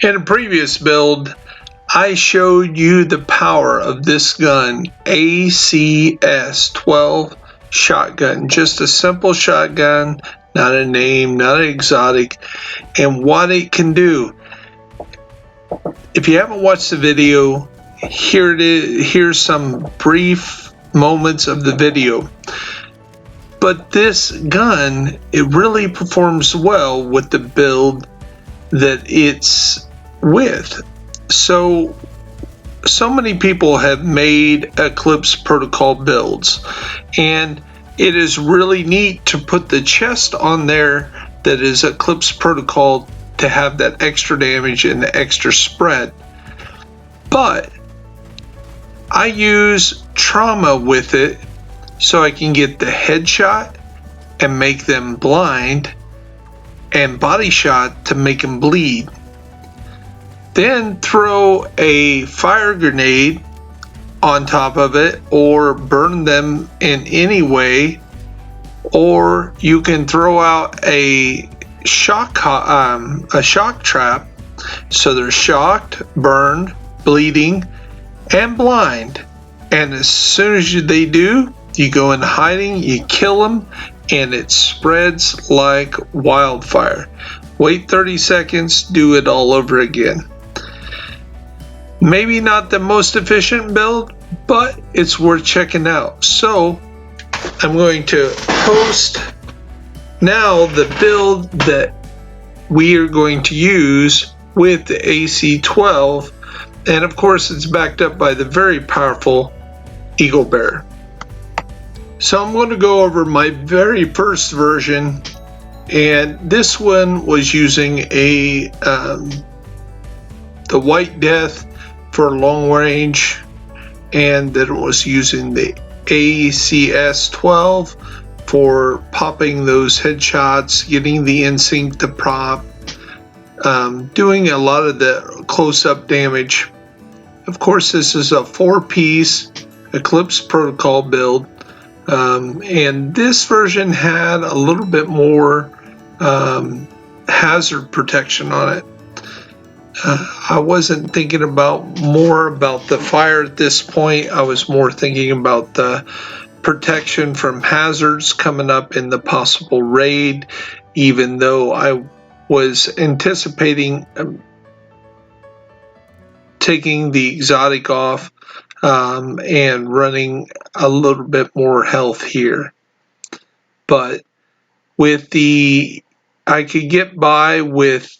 In a previous build, I showed you the power of this gun, ACS-12 shotgun. Just a simple shotgun, not a name, not an exotic, and what it can do. If you haven't watched the video, here it is. Here's some brief moments of the video. But this gun, it really performs well with the build that it's with. So many people have made Eclipse Protocol builds, and it is really neat to put the chest on there that is Eclipse Protocol to have that extra damage and the extra spread. But I use trauma with it so I can get the headshot and make them blind, and body shot to make them bleed. Then throw a fire grenade on top of it, or burn them in any way, or you can throw out a shock trap so they're shocked, burned, bleeding, and blind. And as soon as they do, you go in hiding, you kill them, and it spreads like wildfire. Wait 30 seconds, do it all over again. Maybe not the most efficient build, but it's worth checking out. So I'm going to post now the build that we are going to use with the AC-12, and of course it's backed up by the very powerful Eagle Bear. So I'm going to go over my very first version, and this one was using the White Death for long range, and that it was using the ACS-12 for popping those headshots, getting the in-sync to prop, doing a lot of the close-up damage. Of course, this is a 4-piece Eclipse Protocol build, and this version had a little bit more hazard protection on it. I wasn't thinking more about the fire at this point. I was more thinking about the protection from hazards coming up in the possible raid, even though I was anticipating taking the exotic off and running a little bit more health here. But with I could get by with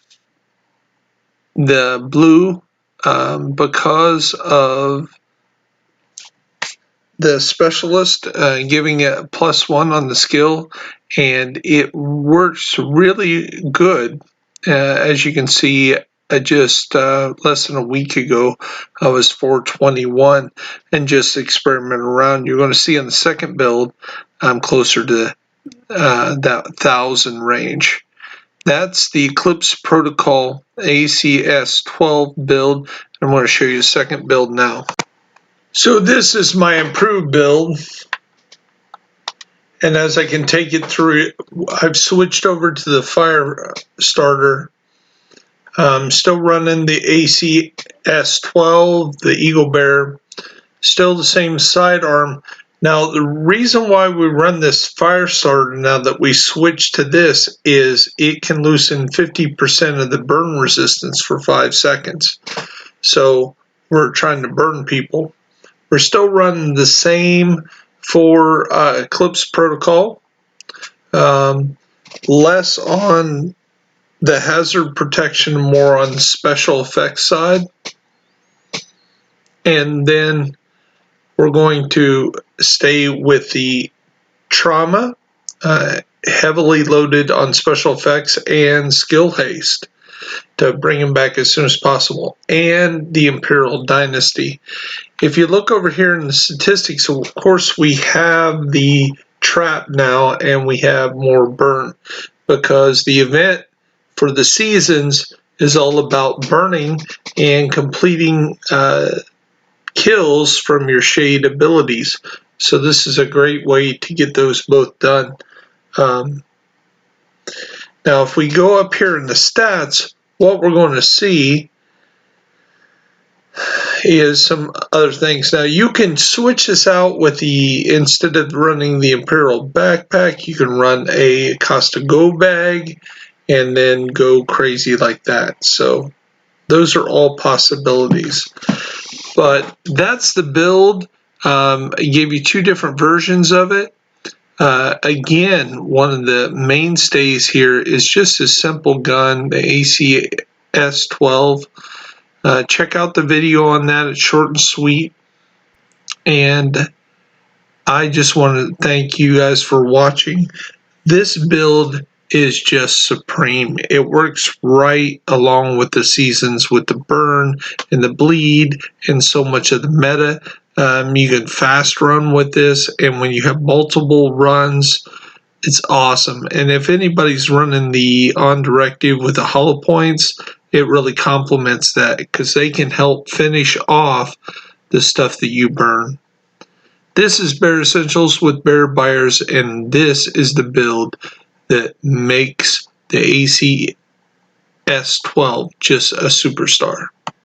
the blue because of the specialist giving it a +1 on the skill, and it works really good. As you can see, just less than a week ago I was 421 and just experimenting around. You're going to see on the second build I'm closer to that 1,000 range. That's the Eclipse Protocol ACS-12 build. I'm going to show you the second build now. So this is my improved build, and as I can take it through, I've switched over to the fire starter. Still running the ACS-12, the Eagle Bear, still the same sidearm. Now, the reason why we run this fire starter now that we switch to this is it can loosen 50% of the burn resistance for 5 seconds. So we're trying to burn people. We're still running the same for Eclipse Protocol. Less on the hazard protection, more on the special effects side. And then we're going to stay with the trauma, heavily loaded on special effects and skill haste to bring him back as soon as possible, and the Imperial Dynasty. If you look over here in the statistics, of course we have the trap now, and we have more burn, because the event for the seasons is all about burning and completing kills from your shade abilities. So this is a great way to get those both done. Now if we go up here in the stats, what we're going to see is some other things. Now you can switch this out with instead of running the Imperial backpack, you can run a Costa Go bag and then go crazy like that. So those are all possibilities. But that's the build. I gave you two different versions of it. Again, one of the mainstays here is just a simple gun, the ACS-12. Check out the video on that. It's short and sweet. And I just want to thank you guys for watching. This build is just supreme. It works right along with the seasons with the burn and the bleed and so much of the meta. You can fast run with this, and when you have multiple runs, it's awesome. And if anybody's running the on directive with the hollow points, it really complements that because they can help finish off the stuff that you burn. This is Bear Essentials with Bear Buyers, and this is the build that makes the ACS-12 just a superstar.